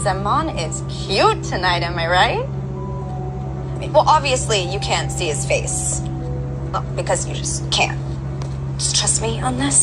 Zaman is cute tonight, am I right? Well, obviously you can't see his face. Well, because you just can't. Just trust me on this.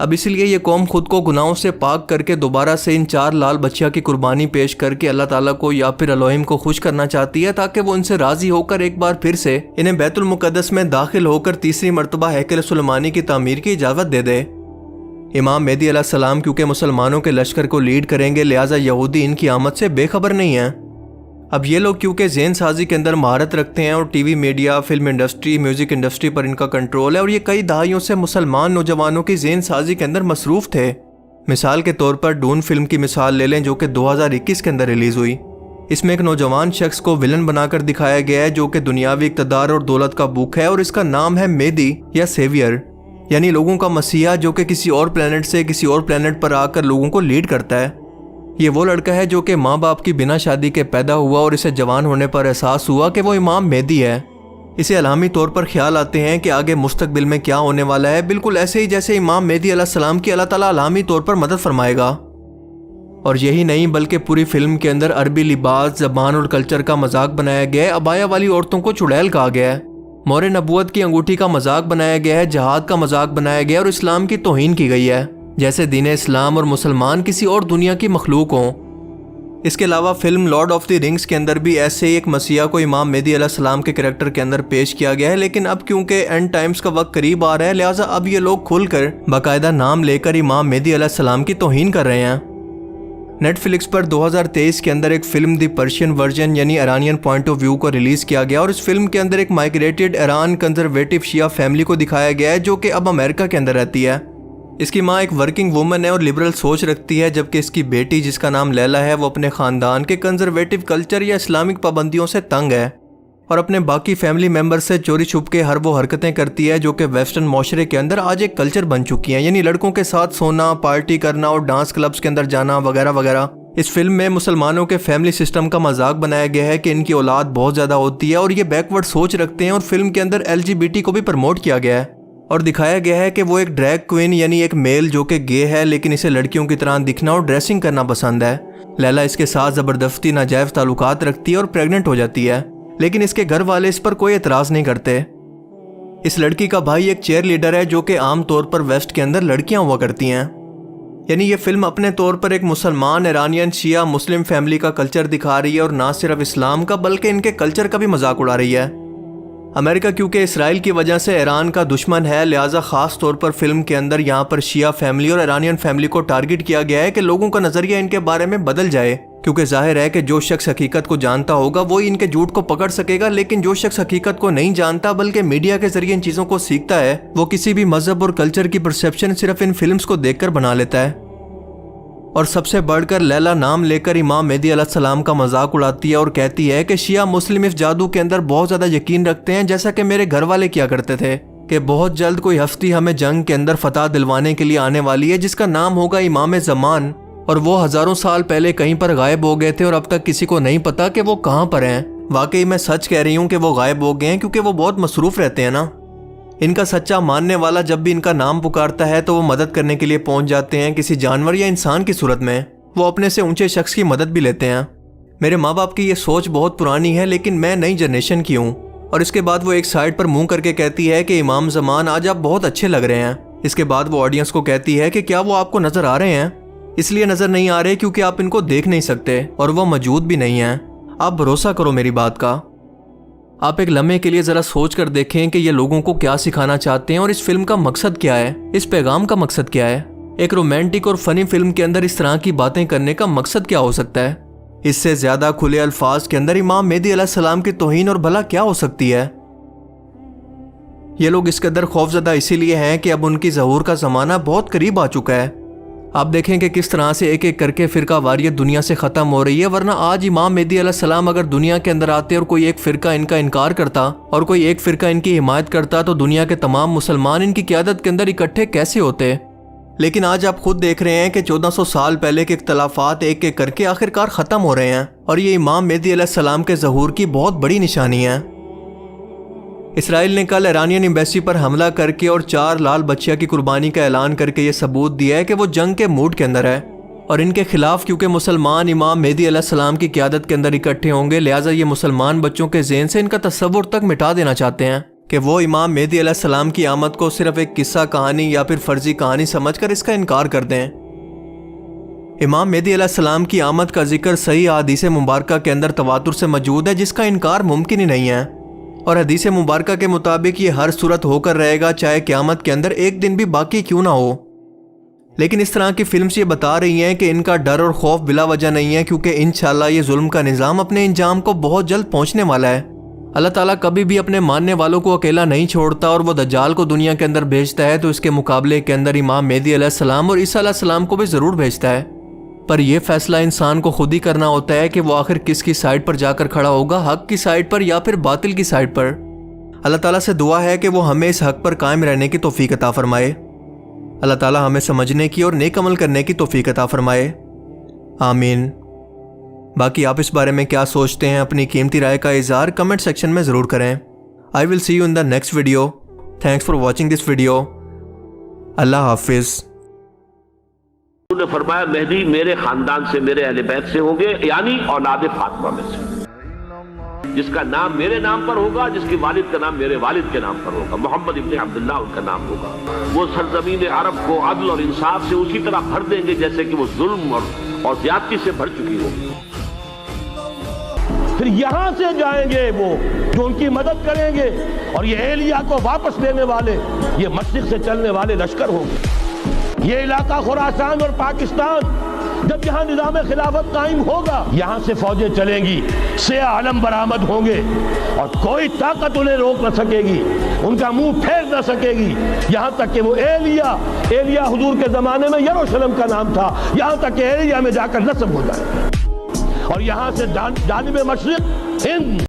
اب اسی لیے یہ قوم خود کو گناہوں سے پاک کر کے دوبارہ سے ان 4 لال بچیاں کی قربانی پیش کر کے اللہ تعالیٰ کو یا پھر الوہیم کو خوش کرنا چاہتی ہے، تاکہ وہ ان سے راضی ہو کر ایک بار پھر سے انہیں بیت المقدس میں داخل ہو کر تیسری مرتبہ ہیکل سلیمانی کی تعمیر کی اجازت دے دے۔ امام مہدی علیہ السلام کیونکہ مسلمانوں کے لشکر کو لیڈ کریں گے، لہٰذا یہودی ان کی آمد سے بے خبر نہیں ہیں۔ اب یہ لوگ کیونکہ ذہن سازی کے اندر مہارت رکھتے ہیں اور TV media, film industry, music industry پر ان کا کنٹرول ہے، اور یہ کئی دہائیوں سے مسلمان نوجوانوں کی ذہن سازی کے اندر مصروف تھے۔ مثال کے طور پر ڈون فلم کی مثال لے لیں جو کہ 2021 کے اندر ریلیز ہوئی۔ اس میں ایک نوجوان شخص کو ولن بنا کر دکھایا گیا ہے جو کہ دنیاوی اقتدار اور دولت کا بھوک ہے، اور اس کا نام ہے مہدی یا سیویئر، یعنی لوگوں کا مسیحا جو کہ کسی اور پلینٹ سے کسی اور پلینٹ پر آ کر لوگوں کو لیڈ کرتا ہے۔ یہ وہ لڑکا ہے جو کہ ماں باپ کی بنا شادی کے پیدا ہوا اور اسے جوان ہونے پر احساس ہوا کہ وہ امام مہدی ہے۔ اسے الہامی طور پر خیال آتے ہیں کہ آگے مستقبل میں کیا ہونے والا ہے، بالکل ایسے ہی جیسے امام مہدی علیہ السلام کی اللہ تعالیٰ الہامی طور پر مدد فرمائے گا۔ اور یہی نہیں بلکہ پوری فلم کے اندر عربی لباس، زبان اور کلچر کا مذاق بنایا گیا ہے، عبایا والی عورتوں کو چڑیل کہا گیا ہے، مور نبوت کی انگوٹھی کا مذاق بنایا گیا ہے، جہاد کا مذاق بنایا گیا اور اسلام کی توہین کی گئی ہے، جیسے دین اسلام اور مسلمان کسی اور دنیا کی مخلوق ہوں۔ اس کے علاوہ film Lord of the Rings کے اندر بھی ایسے ہی ایک مسیحا کو امام مہدی علیہ السلام کے کریکٹر کے اندر پیش کیا گیا ہے، لیکن اب کیونکہ اینڈ ٹائمز کا وقت قریب آ رہا ہے، لہٰذا اب یہ لوگ کھل کر باقاعدہ نام لے کر امام مہدی علیہ السلام کی توہین کر رہے ہیں۔ نیٹ فلکس پر 2023 کے اندر ایک فلم دی پرشین ورژن یعنی ایرانین پوائنٹ آف ویو کو ریلیز کیا گیا، اور اس فلم کے اندر ایک مائگریٹڈ ایران کنزرویٹو شیعہ فیملی کو دکھایا گیا ہے جو کہ اب امریکہ کے اندر رہتی ہے۔ اس کی ماں ایک ورکنگ وومن ہے اور لبرل سوچ رکھتی ہے، جبکہ اس کی بیٹی جس کا نام لیلا ہے وہ اپنے خاندان کے کنزرویٹو کلچر یا اسلامک پابندیوں سے تنگ ہے اور اپنے باقی فیملی ممبر سے چوری چھپ کے ہر وہ حرکتیں کرتی ہے جو کہ ویسٹرن معاشرے کے اندر آج ایک کلچر بن چکی ہیں، یعنی لڑکوں کے ساتھ سونا، پارٹی کرنا اور ڈانس کلبز کے اندر جانا وغیرہ وغیرہ۔ اس فلم میں مسلمانوں کے فیملی سسٹم کا مذاق بنایا گیا ہے کہ ان کی اولاد بہت زیادہ ہوتی ہے اور یہ بیکورڈ سوچ رکھتے ہیں، اور فلم کے اندر LGBT کو بھی پروموٹ کیا گیا ہے اور دکھایا گیا ہے کہ وہ ایک ڈریگ کوئن یعنی ایک میل جو کہ گے ہے لیکن اسے لڑکیوں کی طرح دکھنا اور ڈریسنگ کرنا پسند ہے۔ لیلا اس کے ساتھ زبردستی ناجائز تعلقات رکھتی ہے اور پریگننٹ ہو جاتی ہے، لیکن اس کے گھر والے اس پر کوئی اعتراض نہیں کرتے۔ اس لڑکی کا بھائی ایک چیئر لیڈر ہے جو کہ عام طور پر ویسٹ کے اندر لڑکیاں ہوا کرتی ہیں، یعنی یہ فلم اپنے طور پر ایک مسلمان ایرانین شیعہ مسلم فیملی کا کلچر دکھا رہی ہے اور نہ صرف اسلام کا بلکہ ان کے کلچر کا بھی مذاق اڑا رہی ہے۔ امریکہ کیونکہ اسرائیل کی وجہ سے ایران کا دشمن ہے، لہٰذا خاص طور پر فلم کے اندر یہاں پر شیعہ فیملی اور ایرانین فیملی کو ٹارگٹ کیا گیا ہے کہ لوگوں کا نظریہ ان کے بارے میں بدل جائے، کیونکہ ظاہر ہے کہ جو شخص حقیقت کو جانتا ہوگا وہی ان کے جھوٹ کو پکڑ سکے گا، لیکن جو شخص حقیقت کو نہیں جانتا بلکہ میڈیا کے ذریعے ان چیزوں کو سیکھتا ہے، وہ کسی بھی مذہب اور کلچر کی پرسیپشن صرف ان فلمز کو دیکھ کر بنا لیتا ہے۔ اور سب سے بڑھ کر لیلا نام لے کر امام مہدی علیہ السلام کا مذاق اڑاتی ہے اور کہتی ہے کہ شیعہ مسلم اس جادو کے اندر بہت زیادہ یقین رکھتے ہیں، جیسا کہ میرے گھر والے کیا کرتے تھے، کہ بہت جلد کوئی ہستی ہمیں جنگ کے اندر فتح دلوانے کے لیے آنے والی ہے جس کا نام ہوگا امام زمان، اور وہ ہزاروں سال پہلے کہیں پر غائب ہو گئے تھے اور اب تک کسی کو نہیں پتا کہ وہ کہاں پر ہیں۔ واقعی میں سچ کہہ رہی ہوں کہ وہ غائب ہو گئے ہیں کیونکہ وہ بہت مصروف رہتے ہیں نا۔ ان کا سچا ماننے والا جب بھی ان کا نام پکارتا ہے تو وہ مدد کرنے کے لیے پہنچ جاتے ہیں، کسی جانور یا انسان کی صورت میں وہ اپنے سے اونچے شخص کی مدد بھی لیتے ہیں۔ میرے ماں باپ کی یہ سوچ بہت پرانی ہے لیکن میں نئی جنریشن کی ہوں۔ اور اس کے بعد وہ ایک سائڈ پر منہ کر کے کہتی ہے کہ امام زمان آج آپ بہت اچھے لگ رہے ہیں۔ اس کے بعد وہ آڈینس کو کہتی ہے کہ کیا وہ آپ کو نظر آ رہے ہیں؟ اس لیے نظر نہیں آ رہے کیونکہ آپ ان کو دیکھ نہیں سکتے اور وہ موجود بھی نہیں ہیں۔ آپ بھروسہ کرو میری بات کا۔ آپ ایک لمحے کے لیے ذرا سوچ کر دیکھیں کہ یہ لوگوں کو کیا سکھانا چاہتے ہیں اور اس فلم کا مقصد کیا ہے، اس پیغام کا مقصد کیا ہے۔ ایک رومانٹک اور فنی فلم کے اندر اس طرح کی باتیں کرنے کا مقصد کیا ہو سکتا ہے؟ اس سے زیادہ کھلے الفاظ کے اندر امام مہدی علیہ السلام کی توہین اور بھلا کیا ہو سکتی ہے؟ یہ لوگ اس قدر خوفزدہ اسی لیے ہیں کہ اب ان کی ظہور کا زمانہ بہت قریب آ چکا ہے۔ آپ دیکھیں کہ کس طرح سے ایک ایک کر کے فرقہ واریت دنیا سے ختم ہو رہی ہے، ورنہ آج امام مہدی علیہ السلام اگر دنیا کے اندر آتے اور کوئی ایک فرقہ ان کا انکار کرتا اور کوئی ایک فرقہ ان کی حمایت کرتا تو دنیا کے تمام مسلمان ان کی قیادت کے اندر اکٹھے کیسے ہوتے؟ لیکن آج آپ خود دیکھ رہے ہیں کہ 1400 سال پہلے کے اختلافات ایک ایک کر کے آخرکار ختم ہو رہے ہیں، اور یہ امام مہدی علیہ السلام کے ظہور کی بہت بڑی نشانی ہے۔ اسرائیل نے کل ایرانین ایمبیسی پر حملہ کر کے اور 4 لال بچیاں کی قربانی کا اعلان کر کے یہ ثبوت دیا ہے کہ وہ جنگ کے موڈ کے اندر ہے، اور ان کے خلاف کیونکہ مسلمان امام مہدی علیہ السلام کی قیادت کے اندر اکٹھے ہوں گے، لہٰذا یہ مسلمان بچوں کے ذہن سے ان کا تصور تک مٹا دینا چاہتے ہیں کہ وہ امام مہدی علیہ السلام کی آمد کو صرف ایک قصہ کہانی یا پھر فرضی کہانی سمجھ کر اس کا انکار کر دیں۔ امام مہدی علیہ السلام کی آمد کا ذکر صحیح حدیث مبارکہ کے اندر تواتر سے موجود ہے، جس کا انکار ممکن ہی نہیں ہے، اور حدیث مبارکہ کے مطابق یہ ہر صورت ہو کر رہے گا، چاہے قیامت کے اندر ایک دن بھی باقی کیوں نہ ہو۔ لیکن اس طرح کی فلمز یہ بتا رہی ہیں کہ ان کا ڈر اور خوف بلا وجہ نہیں ہے، کیونکہ انشاءاللہ یہ ظلم کا نظام اپنے انجام کو بہت جلد پہنچنے والا ہے۔ اللہ تعالیٰ کبھی بھی اپنے ماننے والوں کو اکیلا نہیں چھوڑتا، اور وہ دجال کو دنیا کے اندر بھیجتا ہے تو اس کے مقابلے کے اندر امام مہدی علیہ السلام اور عیسیٰ علیہ السلام کو بھی ضرور بھیجتا ہے، پر یہ فیصلہ انسان کو خود ہی کرنا ہوتا ہے کہ وہ آخر کس کی سائیڈ پر جا کر کھڑا ہوگا، حق کی سائیڈ پر یا پھر باطل کی سائیڈ پر۔ اللہ تعالیٰ سے دعا ہے کہ وہ ہمیں اس حق پر قائم رہنے کی توفیق عطا فرمائے۔ اللہ تعالیٰ ہمیں سمجھنے کی اور نیک عمل کرنے کی توفیق عطا فرمائے، آمین۔ باقی آپ اس بارے میں کیا سوچتے ہیں؟ اپنی قیمتی رائے کا اظہار کمنٹ سیکشن میں ضرور کریں۔ I will see you in the next video. Thanks for watching this video. اللہ حافظ۔ انہوں نے فرمایا مہدی میرے خاندان سے، میرے اہل بیت سے ہوں گے، یعنی اولاد فاطمہ میں سے، جس کا نام میرے نام پر ہوگا، جس کی والد کا نام میرے والد کے نام پر ہوگا، محمد ابن عبداللہ ان کا نام ہوگا۔ وہ سرزمین عرب کو عدل اور انصاف سے اسی طرح بھر دیں گے جیسے کہ وہ ظلم اور زیادتی سے بھر چکی ہوگی۔ پھر یہاں سے جائیں گے وہ جو ان کی مدد کریں گے، اور یہ ایلیا کو واپس لینے والے، یہ مشرق سے چلنے والے لشکر ہوں گے۔ یہ علاقہ خراسان اور پاکستان جب یہاں نظام خلافت قائم ہوگا، یہاں سے فوجیں چلیں گی، سیاہ علم برآمد ہوں گے، اور کوئی طاقت انہیں روک نہ سکے گی، ان کا منہ پھیر نہ سکے گی، یہاں تک کہ وہ ایلیا حضور کے زمانے میں یروشلم کا نام تھا، یہاں تک کہ ایلیا میں جا کر نصب ہو جائے، اور یہاں سے جانب مشرق ہند